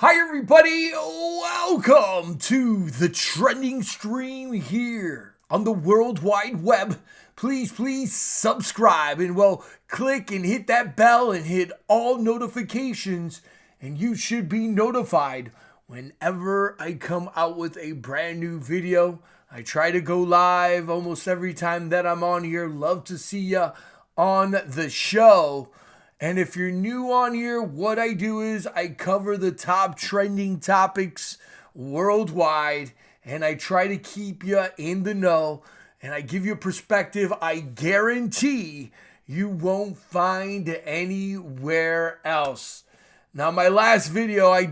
Hi everybody, welcome to the trending stream here on the World Wide Web. Please subscribe and click and hit that bell and hit all notifications and you should be notified whenever I come out with a brand new video. I try to go live almost every time that I'm on here. Love to see ya on the show. And if you're new on here, what I do is I cover the top trending topics worldwide and I try to keep you in the know and I give you a perspective I guarantee you won't find anywhere else. Now, my last video I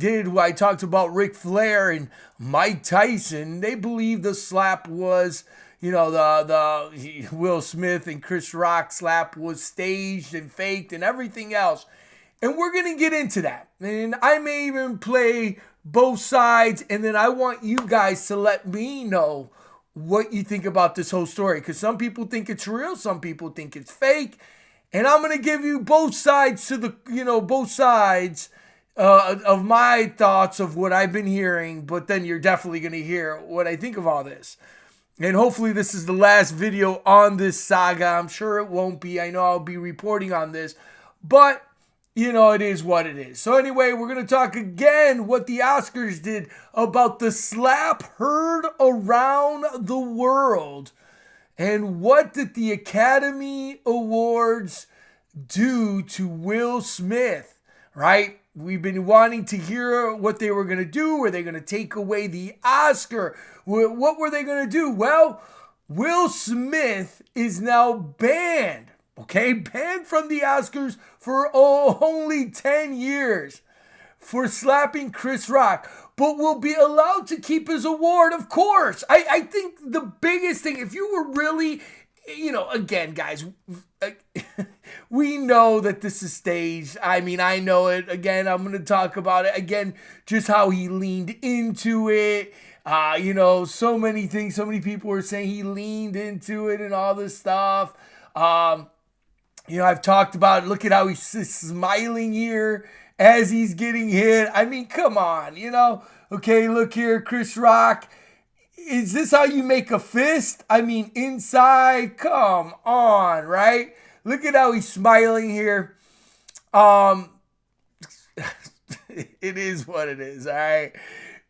talked about Ric Flair and Mike Tyson. They believe the slap was, the Will Smith and Chris Rock slap was staged and faked and everything else. And we're going to get into that. And I may even play both sides. And then I want you guys to let me know what you think about this whole story. Because some people think it's real. Some people think it's fake. And I'm going to give you both sides of my thoughts of what I've been hearing. But then you're definitely going to hear what I think of all this. And hopefully this is the last video on this saga. I'm sure it won't be. I know I'll be reporting on this. But, it is what it is. So anyway, we're going to talk again what the Oscars did about the slap heard around the world. And what did the Academy Awards do to Will Smith, right? We've been wanting to hear what they were going to do. Were they going to take away the Oscar? What were they going to do? Well, Will Smith is now banned, banned from the Oscars for only 10 years for slapping Chris Rock, but will be allowed to keep his award, of course. I think the biggest thing, if you were really, again, guys, we know that this is staged. I mean, I know it. Again, I'm going to talk about it. Again, just how he leaned into it. So many things. So many people were saying he leaned into it and all this stuff. I've talked about it. Look at how he's smiling here as he's getting hit. I mean, come on, Okay, look here, Chris Rock. Is this how you make a fist? I mean, inside, come on, right? Look at how he's smiling here. It is what it is, all right?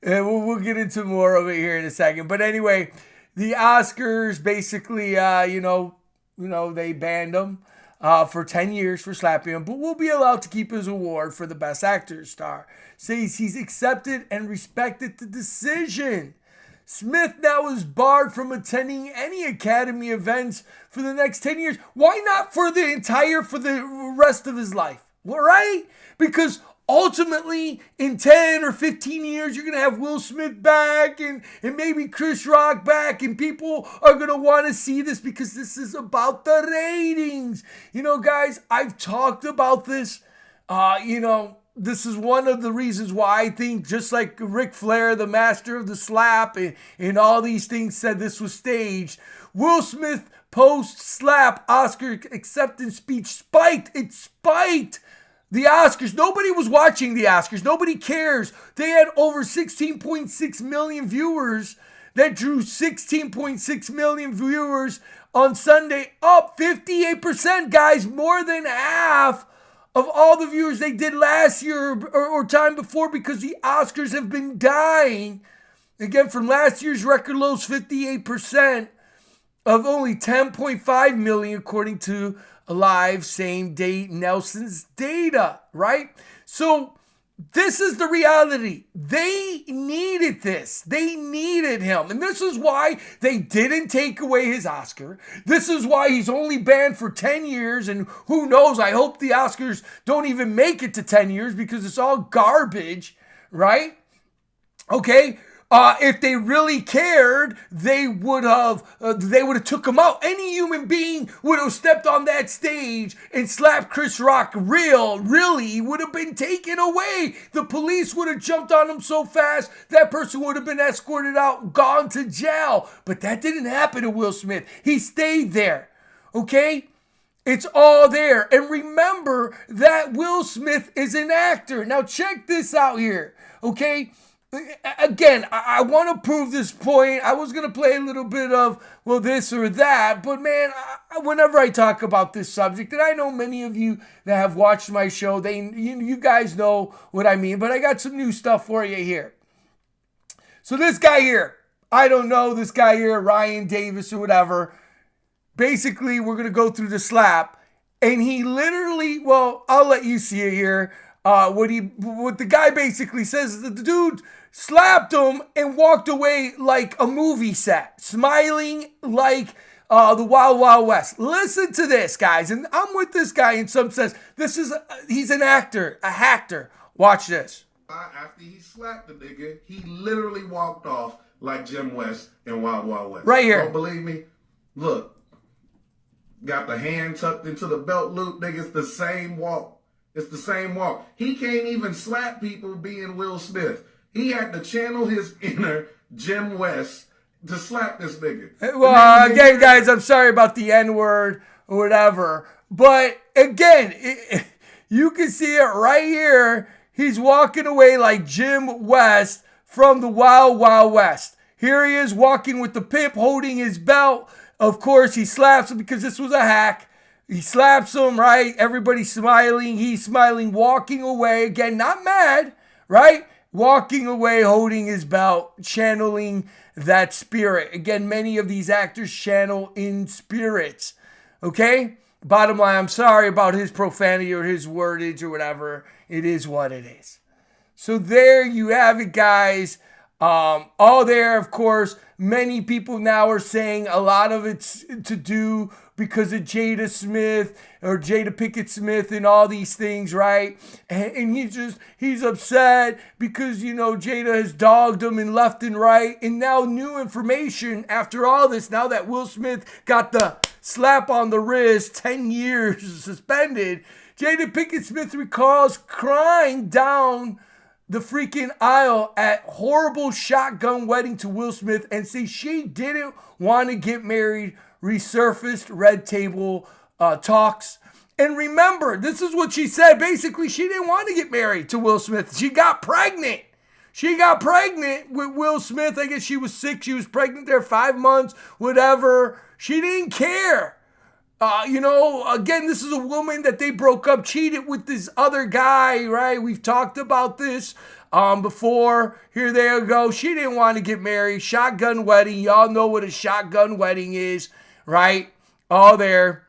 And we'll get into more of it here in a second. But anyway, the Oscars basically, they banned him for 10 years for slapping him, but will be allowed to keep his award for the Best Actor star. Says he's accepted and respected the decision. Smith now is barred from attending any Academy events for the next 10 years. Why not for the rest of his life? Well, right? Because ultimately, in 10 or 15 years, you're going to have Will Smith back and maybe Chris Rock back. And people are going to want to see this because this is about the ratings. Guys, I've talked about this. This is one of the reasons why I think, just like Ric Flair, the master of the slap, and all these things said this was staged, Will Smith post-slap Oscar acceptance speech spiked. It spiked the Oscars. Nobody was watching the Oscars. Nobody cares. They had over 16.6 million viewers. That drew 16.6 million viewers on Sunday, up 58%, guys, more than half of all the viewers they did last year or time before, because the Oscars have been dying. Again, from last year's record lows, 58% of only 10.5 million, according to live same day Nelson's data, right? So this is the reality. They needed this. They needed him. And this is why they didn't take away his Oscar. This is why he's only banned for 10 years. And who knows, I hope the Oscars don't even make it to 10 years because it's all garbage, right? Okay. If they really cared, they would have took him out. Any human being would have stepped on that stage and slapped Chris Rock. Really would have been taken away. The police would have jumped on him so fast that person would have been escorted out, gone to jail. But that didn't happen to Will Smith. He stayed there. Okay. It's all there. And remember that Will Smith is an actor. Now check this out here, okay? Again, I want to prove this point. I was going to play a little bit of, well, this or that, but man, whenever I talk about this subject, and I know many of you that have watched my show, you guys know what I mean, but I got some new stuff for you here. So this guy here, I don't know, this guy here, Ryan Davis or whatever, basically we're going to go through the slap, and he literally, well, I'll let you see it here. What the guy basically says is that the dude slapped him and walked away like a movie set, smiling like the Wild Wild West. Listen to this, guys, and I'm with this guy in some sense. He's an actor, a hacker. Watch this. After he slapped the nigga, he literally walked off like Jim West in Wild Wild West. Right here. Don't believe me? Look. Got the hand tucked into the belt loop, nigga. It's the same walk. It's the same walk. He can't even slap people being Will Smith. He had to channel his inner Jim West to slap this nigga. Well, again, guys, I'm sorry about the N-word or whatever. But again, you can see it right here. He's walking away like Jim West from the Wild Wild West. Here he is walking with the pimp holding his belt. Of course, he slaps him because this was a hack. He slaps him, right? Everybody's smiling. He's smiling, walking away. Again, not mad, right? Walking away, holding his belt, channeling that spirit. Again, many of these actors channel in spirits, okay? Bottom line, I'm sorry about his profanity or his wordage or whatever. It is what it is. So there you have it, guys. All there, of course, many people now are saying a lot of it's to do because of Jada Smith or Jada Pinkett Smith and all these things, right? And he's upset because, Jada has dogged him and left and right. And now new information after all this, now that Will Smith got the slap on the wrist, 10 years suspended, Jada Pinkett Smith recalls crying down the freaking aisle at horrible shotgun wedding to Will Smith and say she didn't want to get married, resurfaced red table talks. And remember, this is what she said. Basically, she didn't want to get married to Will Smith. She got pregnant. She got pregnant with Will Smith. I guess she was sick. She was pregnant there 5 months, whatever. She didn't care. Again, this is a woman that they broke up, cheated with this other guy, right? We've talked about this before. Here they go. She didn't want to get married. Shotgun wedding. Y'all know what a shotgun wedding is, right? All there.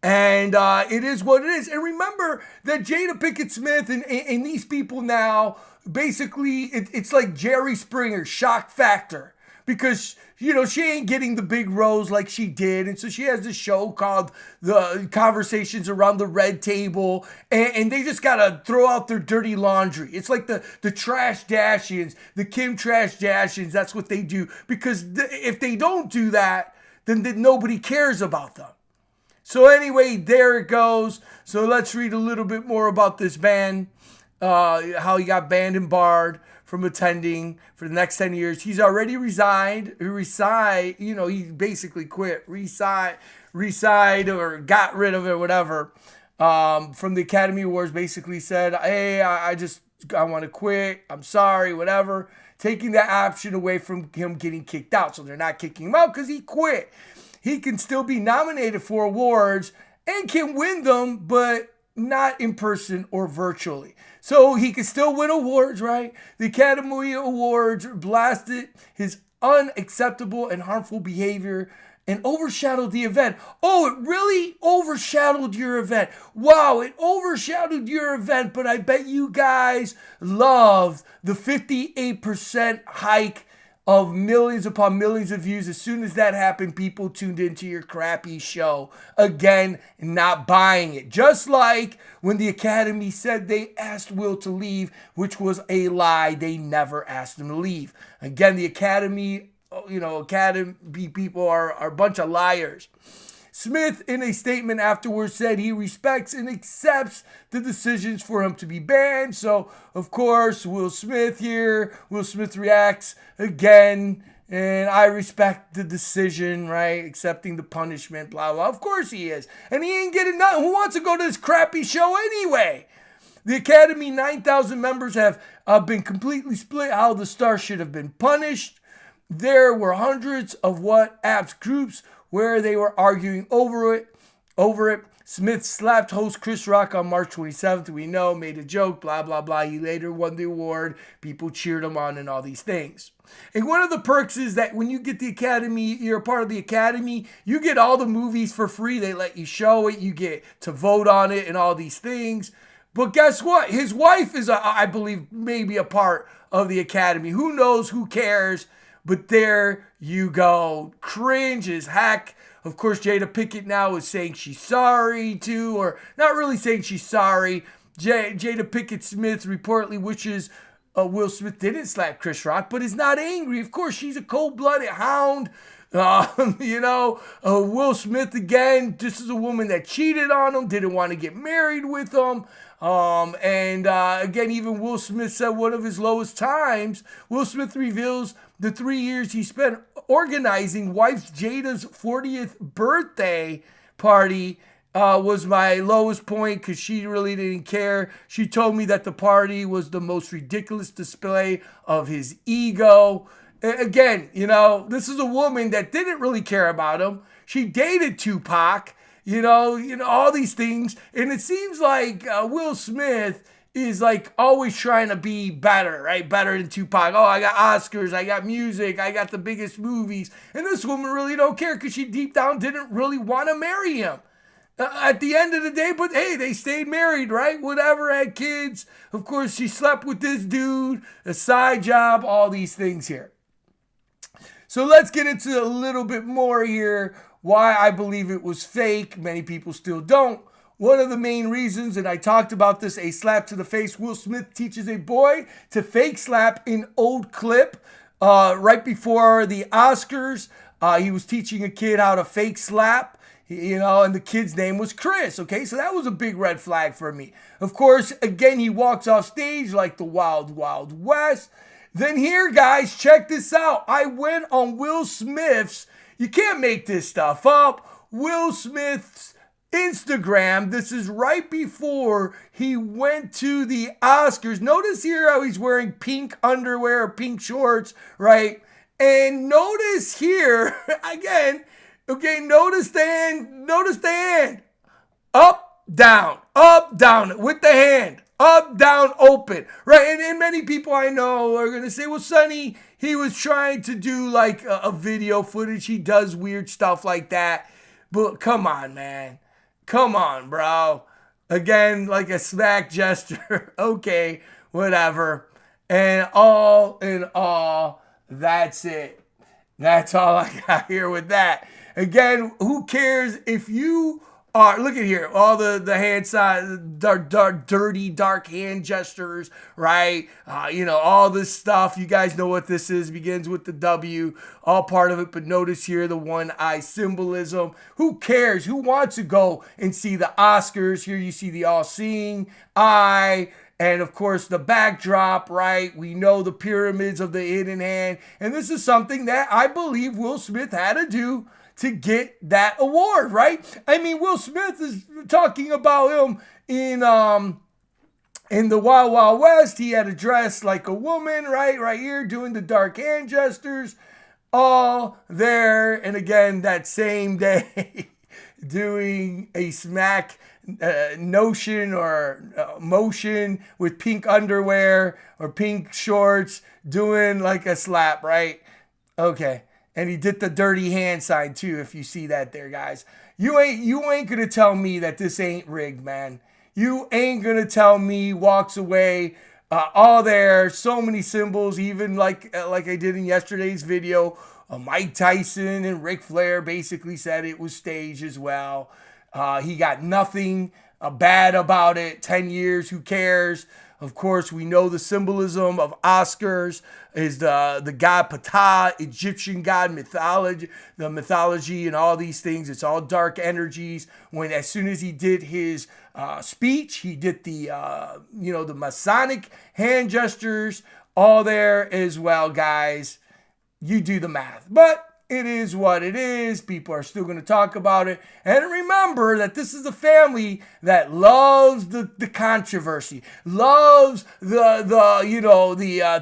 And it is what it is. And remember that Jada Pinkett Smith and these people now, basically, it's like Jerry Springer, shock factor. Because, she ain't getting the big roles like she did. And so she has this show called The Conversations Around the Red Table. And they just got to throw out their dirty laundry. It's like the Trash Dashians, the Kim Trash Dashians. That's what they do. Because if they don't do that, then nobody cares about them. So anyway, there it goes. So let's read a little bit more about this ban. How he got banned and barred from attending for the next 10 years. He's already resigned. He basically quit, resigned or got rid of it, whatever. From the Academy Awards, basically said, hey, I want to quit. I'm sorry, whatever. Taking that option away from him getting kicked out. So they're not kicking him out because he quit. He can still be nominated for awards and can win them, but not in person or virtually. So he can still win awards, right? The Academy Awards blasted his unacceptable and harmful behavior and overshadowed the event. Oh, it really overshadowed your event. Wow, it overshadowed your event, but I bet you guys loved the 58% hike of millions upon millions of views. As soon as that happened, people tuned into your crappy show. Again, not buying it. Just like when the Academy said they asked Will to leave, which was a lie. They never asked him to leave. Again, the Academy people are a bunch of liars. Smith, in a statement afterwards, said he respects and accepts the decisions for him to be banned. So, of course, Will Smith reacts again, And I respect the decision, right? Accepting the punishment, blah, blah. Of course he is. And he ain't getting nothing. Who wants to go to this crappy show anyway? The Academy, 9,000 members have been completely split how the star should have been punished. There were hundreds of WhatsApp groups where they were arguing over it. Smith slapped host Chris Rock on March 27th. We know, made a joke, blah, blah, blah. He later won the award. People cheered him on and all these things. And one of the perks is that when you get the Academy, you're a part of the Academy, you get all the movies for free. They let you show it. You get to vote on it and all these things. But guess what? His wife is, I believe, maybe a part of the Academy. Who knows? Who cares? But there you go. Cringe as heck. Of course, Jada Pinkett now is saying she's sorry too, or not really saying she's sorry. Jada Pinkett Smith reportedly wishes Will Smith didn't slap Chris Rock, but is not angry. Of course, she's a cold-blooded hound. Will Smith, again, this is a woman that cheated on him, didn't want to get married with him. Again, even Will Smith said one of his lowest times. Will Smith reveals the 3 years he spent organizing wife Jada's 40th birthday party was my lowest point because she really didn't care. She told me that the party was the most ridiculous display of his ego. Again, this is a woman that didn't really care about him. She dated Tupac, all these things. And it seems like Will Smith is like always trying to be better, right? Better than Tupac. Oh, I got Oscars, I got music, I got the biggest movies. And this woman really don't care because she deep down didn't really want to marry him. At the end of the day, but hey, they stayed married, right? Whatever, had kids. Of course, she slept with this dude, a side job, all these things here. So let's get into a little bit more here why I believe it was fake. Many people still don't. One of the main reasons, and I talked about this, a slap to the face. Will Smith teaches a boy to fake slap in old clip right before the Oscars. He was teaching a kid how to fake slap. And the kid's name was Chris, okay? So that was a big red flag for me. Of course, again, he walks off stage like the Wild Wild West. Then here, guys, check this out. I went on Will Smith's, you can't make this stuff up, Will Smith's Instagram. This is right before he went to the Oscars. Notice here how he's wearing pink underwear, pink shorts, right? And notice here, again, okay, notice the hand. Up, down, with the hand. Up, down, open, right? And many people I know are going to say, well, Sonny, he was trying to do like a video footage. He does weird stuff like that. But come on, man. Come on, bro. Again, like a smack gesture. Okay, whatever. And all in all, that's it. That's all I got here with that. Again, who cares if you are, look at here, all the hand side, dirty, dark hand gestures, right? All this stuff. You guys know what this is. Begins with the W, all part of it. But notice here the one eye symbolism. Who cares? Who wants to go and see the Oscars? Here you see the all-seeing eye. And of course, the backdrop, right? We know the pyramids of the hidden hand. And this is something that I believe Will Smith had to do to get that award, right? I mean, Will Smith is talking about him in the Wild Wild West. He had to dress like a woman, right here, doing the dark hand gestures, all there. And again, that same day, doing a smack notion or motion with pink underwear or pink shorts, doing like a slap, right? Okay. And he did the dirty hand sign too, if you see that there, guys. You ain't gonna tell me that this ain't rigged, man. You ain't gonna tell me walks away, all there, so many symbols, even like I did in yesterday's video. Mike Tyson and Ric Flair basically said it was staged as well. He got nothing bad about it. 10 years, who cares? Of course, we know the symbolism of Oscars is the god Ptah, Egyptian god mythology, the mythology and all these things. It's all dark energies. As soon as he did his speech, he did the Masonic hand gestures, all there as well, guys. you do the math. But it is what it is. People are still going to talk about it. And remember that this is a family that loves the controversy, loves the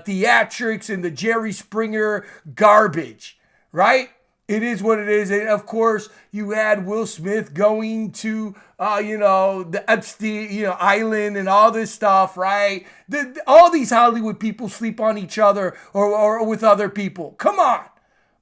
theatrics and the Jerry Springer garbage, right? It is what it is. And of course, you had Will Smith going to, the Epstein, island and all this stuff, right? All these Hollywood people sleep on each other or with other people. Come on.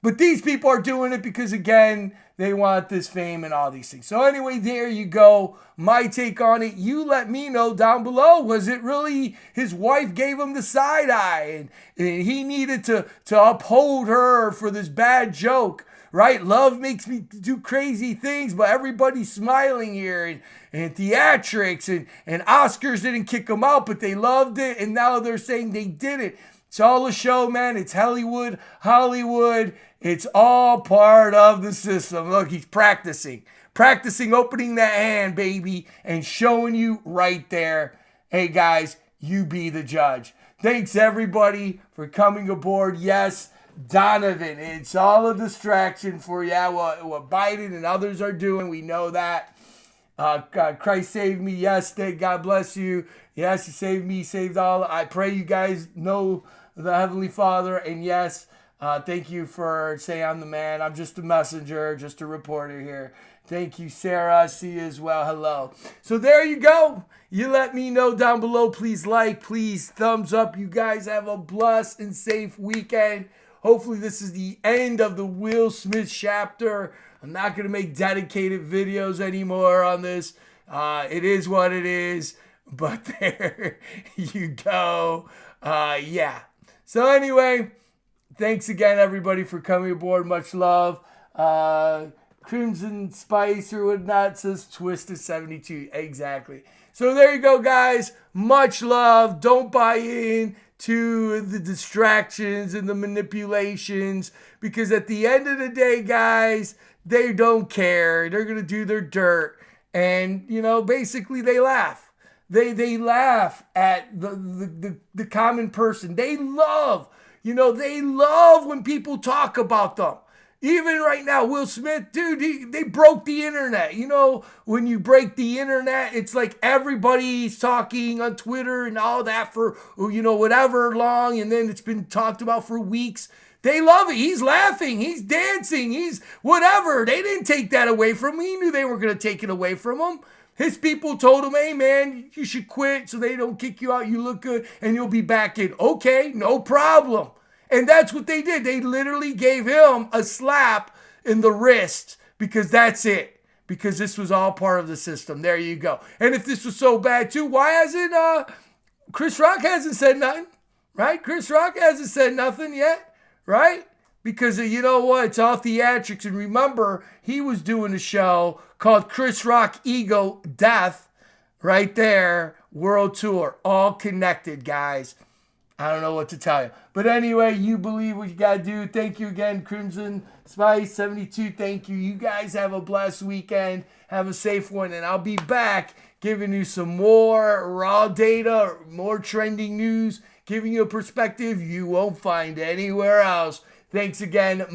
But these people are doing it because, again, they want this fame and all these things. So anyway, there you go. My take on it. You let me know down below. Was it really his wife gave him the side eye and he needed to uphold her for this bad joke? Right? Love makes me do crazy things, but everybody's smiling here and theatrics and Oscars didn't kick them out, but they loved it. And now they're saying they did it. It's all a show, man. It's Hollywood. It's all part of the system. Look, he's practicing opening that hand, baby, and showing you right there. Hey, guys, you be the judge. Thanks, everybody, for coming aboard. Yes, Donovan, it's all a distraction for you. What Biden and others are doing, we know that. God, Christ saved me. Yes, God bless you. Yes, he saved me, saved all. I pray you guys know the Heavenly Father. And yes, thank you for saying I'm the man. I'm just a messenger, just a reporter here. Thank you, Sarah. I see you as well. Hello. So there you go. You let me know down below. Please like, please thumbs up. You guys have a blessed and safe weekend. Hopefully this is the end of the Will Smith chapter. I'm not going to make dedicated videos anymore on this. It is what it is. But there you go. Yeah. So anyway, thanks again, everybody, for coming aboard. Much love. Crimson Spice or whatnot says Twisted 72. Exactly. So there you go, guys. Much love. Don't buy in to the distractions and the manipulations, because at the end of the day, guys, they don't care. They're going to do their dirt. And, basically they laugh. They laugh at the common person. They love when people talk about them. Even right now, Will Smith, dude, they broke the internet. When you break the internet, it's like everybody's talking on Twitter and all that for, whatever long. And then it's been talked about for weeks. They love it. He's laughing. He's dancing. He's whatever. They didn't take that away from him. He knew they were going to take it away from him. His people told him, hey, man, you should quit so they don't kick you out. You look good and you'll be back in. Okay, no problem. And that's what they did. They literally gave him a slap in the wrist because that's it. Because this was all part of the system. There you go. And if this was so bad too, why hasn't Chris Rock hasn't said nothing, right? Chris Rock hasn't said nothing yet, right? Because you know what? It's all theatrics. And remember, he was doing a show called Chris Rock Ego Death right there. World Tour. All connected, guys. I don't know what to tell you. But anyway, you believe what you got to do. Thank you again, Crimson Spice 72. Thank you. You guys have a blessed weekend. Have a safe one. And I'll be back giving you some more raw data, more trending news, giving you a perspective you won't find anywhere else. Thanks again.